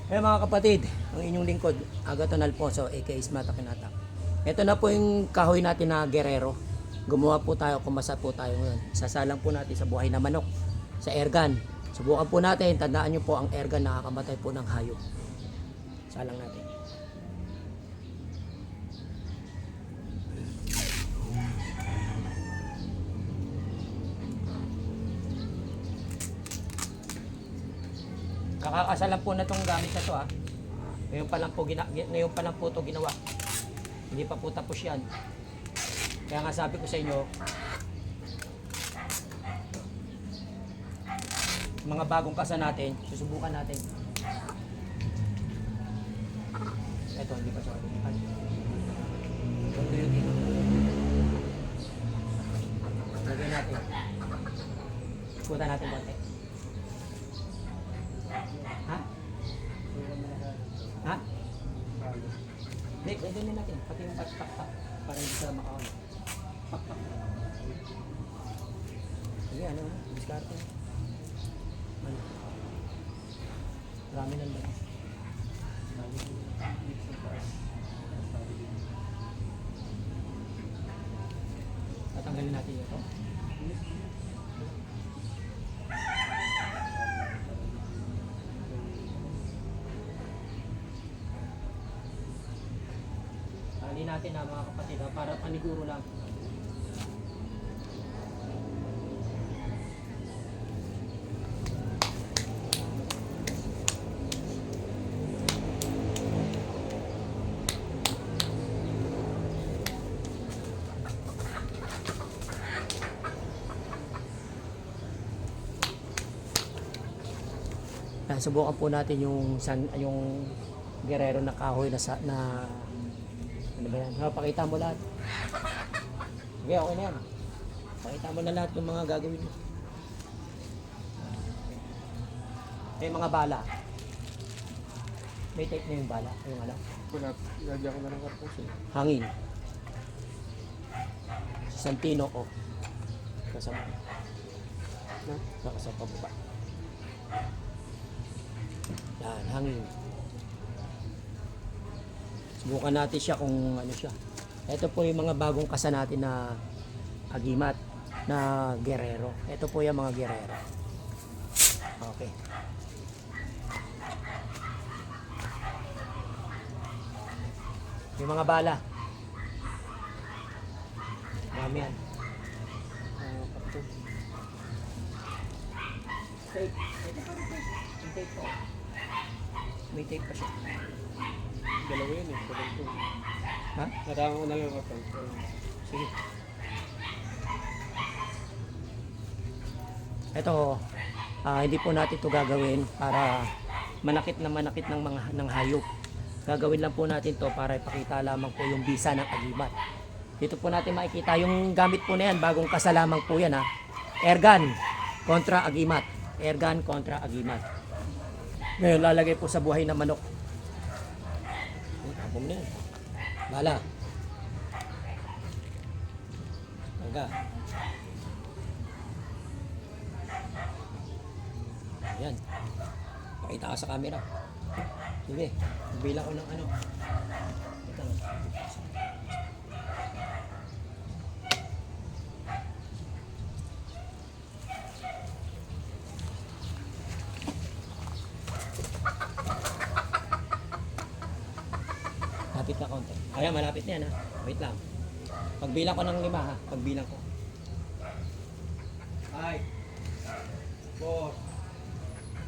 Mga kapatid, ang inyong lingkod, Agaton Alfonso, aka Smata Kinata. Ito na po yung kahoy natin na Guerrero. Gumawa po tayo, kumasa po tayo ngayon. Sasalang po natin sa buhay na manok, sa airgun. Subukan po natin, tandaan nyo po ang airgun nakakamatay po ng hayop. Salang natin. Kakakasalan po na itong gamit na to ha. Ngayon pa lang po ito ginawa. Hindi pa po tapos yan. Kaya nga sabi ko sa inyo, mga bagong kasa natin, susubukan natin. Ito, hindi pa siya. Ito yung ito. Lagyan natin. Ikutan natin konti. Ha? Ha? Hindi, gagawin natin. Pati yung pak-pak-pak. Para hindi sa makaon. Pak-pak. Sige, ano? Diskarte. Ano? Marami lang ba? Tatanggalin natin ito. Tali natin na mga kapatid ha, para paniguro lang. Subukan po natin yung Guerrero na kahoy na ano ba yan? Pakita mo lahat. Okay, okay na yan. Pakita mo na lahat ng mga gagawin mo. Mga bala. May tape na yung bala. Yung ano? Lagyan ko na ng kartos eh. Hangin. Santino o. Kasama. Nakasama pa. Yan, hangin. Subukan natin siya kung ano siya. Ito po yung mga bagong kasa natin na agimat na Guerrero. Ito po yung mga Guerrero. Okay. Yung mga bala. Marami yan. Tape. Yung tape po. May tape pa siya. Dalawa yun eh. Dalawa. Ha? Natama ko na lang kartos. Sige. Ito, hindi po natin ito gagawin para manakit ng hayop. Gagawin lang po natin to para ipakita lamang po yung bisa ng agimat. Dito po natin makikita yung gamit po na yan, bagong kasalamang po yan ha. Airgun kontra agimat. Airgun kontra agimat. Ngayon lalagay po sa buhay na manok. Tapos na yan. Bala. Hangga. Ayan. Pakita ka sa camera. Sige. Bilang ko ng ano. Ito. Lapit na konti. Ayan, malapit na yan ha. Wait lang. Pagbilang ko ng 5 ha. Pagbilang ko. 5 4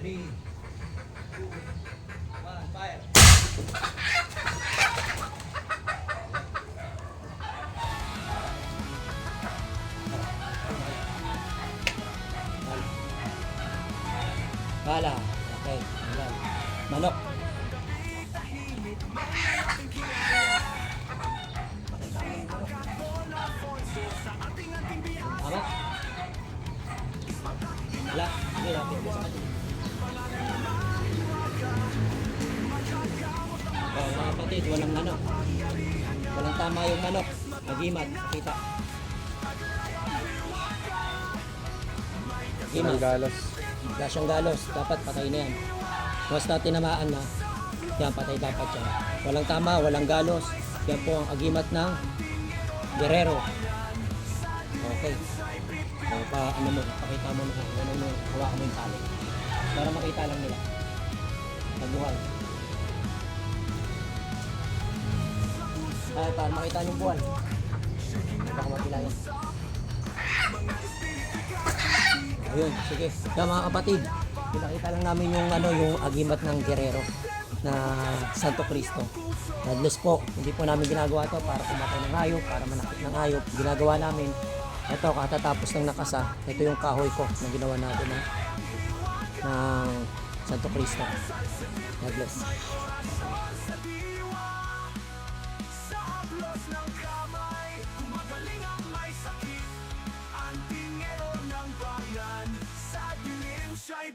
3 2 1 fire. Bala. Okay. Ayan. Manok. Tama? Wala. Hindi, lapit ko sa kanya. Mga kapatid, walang manok. Walang tama yung manok. Agimat. Kita. Walang galos. Wala siyang galos. Dapat patay na yan. Once na tinamaan na, Yan, patay dapat yan. Walang tama, walang galos. Yan po ang agimat ng Guerrero. Okay. So, ano mo, pakita mo na ano mo, hawakan mo yung tali. Para makita lang nila. Nabuhay. Ay, para makita yung buwan. Baka mapilayan. Ayun, sige. Kaya mga kapatid, pinakita lang namin yung ano, yung agimat ng Guerrero na Santo Cristo. God bless po. Hindi po namin ginagawa to para pumatay ng hayop, para manakit ng hayop. Ginagawa namin, ito, katatapos ng nakasa, ito yung kahoy ko na ginawa natin ng Santo Cristo. God bless. Siya'y